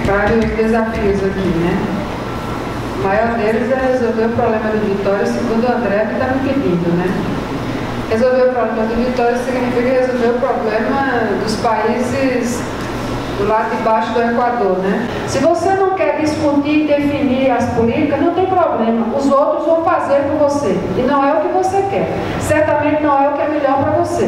Vários desafios aqui, né? O maior deles é resolver o problema de Vitória, segundo o André, que está me pedindo, né? Resolver o problema de Vitória significa resolver o problema dos países do lado de baixo do Equador, né? Se você não quer discutir e definir as políticas, não tem problema. Os outros vão fazer por você. E não é o que você quer. Certamente não é o que é melhor para você,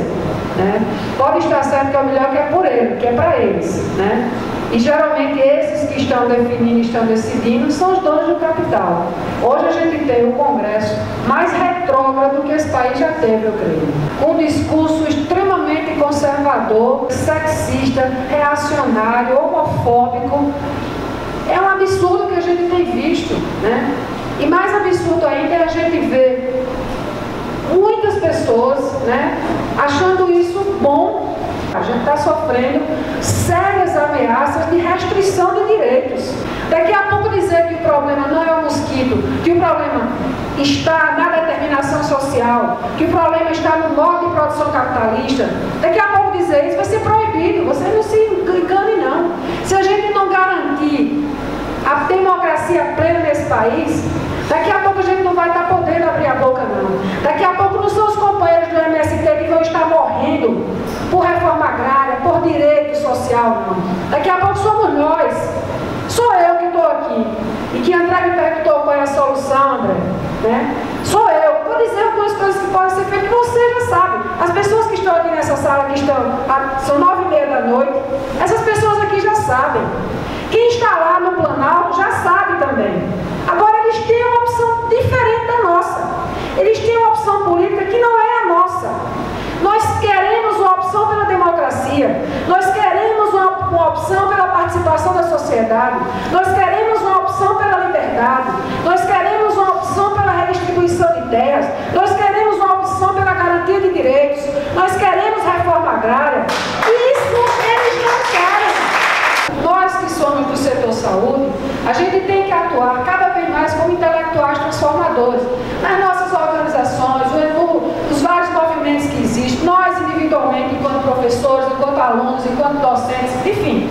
né? Pode estar certo que é o melhor que é por ele, que é para eles, né? E geralmente esses que estão definindo, estão decidindo, são os donos do capital. Hoje a gente tem um Congresso mais retrógrado que esse país já teve, eu creio. Com um discurso extremamente conservador, sexista, reacionário, homofóbico. É um absurdo que a gente tem visto, né? E mais absurdo ainda é a gente ver muitas pessoas, né, achando isso bom. A gente está sofrendo sérias ameaças de restrição de direitos. Daqui a pouco dizer que o problema não é o mosquito, que o problema está na determinação social, que o problema está no modo de produção capitalista. Daqui a pouco dizer isso vai ser proibido. Você não se engane, não. Se a gente não garantir a democracia plena nesse país, daqui a pouco a gente não vai estar podendo abrir a boca, não. Daqui a pouco não são os companheiros do MST que vão estar morrendo por reforma agrária, por direito social, não. Daqui a pouco somos nós. Sou eu que estou aqui. E que André me perguntou qual é a solução, André, né? Sou eu. Vou dizer algumas coisas que podem ser feitas, que você já sabe. As pessoas que estão aqui nessa sala, que são 9h30 da noite, essas pessoas aqui já sabem. Quem está lá no Planalto já sabe também. Agora eles têm uma opção diferente da nossa. Eles têm uma opção política que não é a nossa. Nós queremos uma opção pela democracia. Nós queremos uma opção pela participação da sociedade. Nós queremos uma opção pela liberdade. Nós queremos uma opção pela redistribuição de terras. Nós queremos uma opção pela garantia de direitos. Nós queremos reforma agrária. E isso eles não querem. Nós que somos do setor saúde, a gente tem que atuar cada vez mais como intelectuais transformadores. Nas nossas organizações, nos vários movimentos que existem, nós individualmente, enquanto professores, enquanto alunos, enquanto docentes, enfim,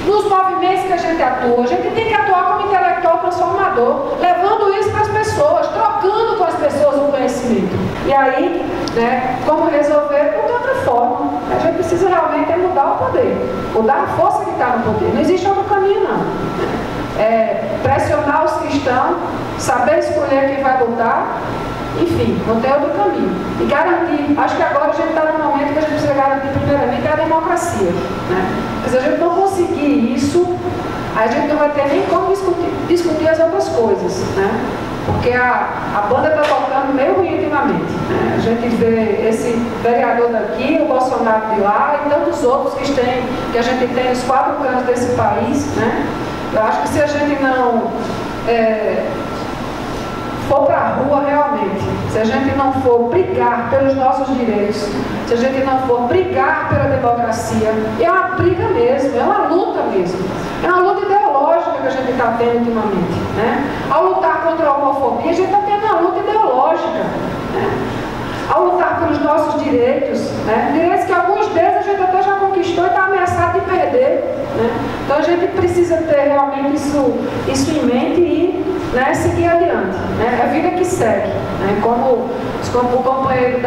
nos movimentos que a gente atua, a gente tem que atuar como intelectual transformador, levando isso para as pessoas, trocando com as pessoas o conhecimento. E aí, né, como resolver? De outra forma. A gente precisa realmente mudar o poder, mudar a força que está no poder. Não existe outro caminho, não. Pressionar os que estão, saber escolher quem vai votar, enfim, não tem outro caminho. E garantir, acho que agora a gente está num momento que a gente precisa garantir primeiramente a democracia, né? Mas se a gente não conseguir isso, a gente não vai ter nem como discutir as outras coisas, né? Porque a banda está tocando meio ruim ultimamente, né? A gente vê esse vereador daqui, o Bolsonaro de lá e tantos outros que a gente tem nos 4 cantos desse país, né? Eu acho que se a gente não for para a rua realmente, se a gente não for brigar pelos nossos direitos, se a gente não for brigar pela democracia, é uma briga mesmo, é uma luta mesmo, é uma luta ideológica que a gente está tendo ultimamente, né? Ao lutar contra a homofobia, a gente está tendo uma luta ideológica, né? Ao lutar pelos nossos direitos, né? Direitos que alguns deles a gente até já conquistou e está ameaçado de perder, né? Então a gente precisa ter realmente isso em mente e, né, seguir adiante, né? É a vida que segue, né? Como o companheiro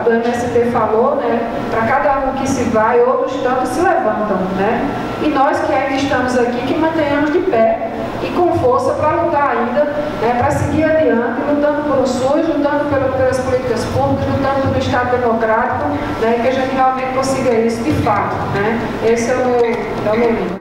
do MST falou, né? Para cada um que se vai, outros tantos se levantam, né? E nós que ainda estamos aqui, que mantenhamos de pé e com força para lutar ainda, né? Para seguir adiante, lutando pelo SUS, lutando pelas políticas públicas, lutando pelo Estado democrático, né? E que a gente realmente consiga isso de fato, né? Esse é o meu lema.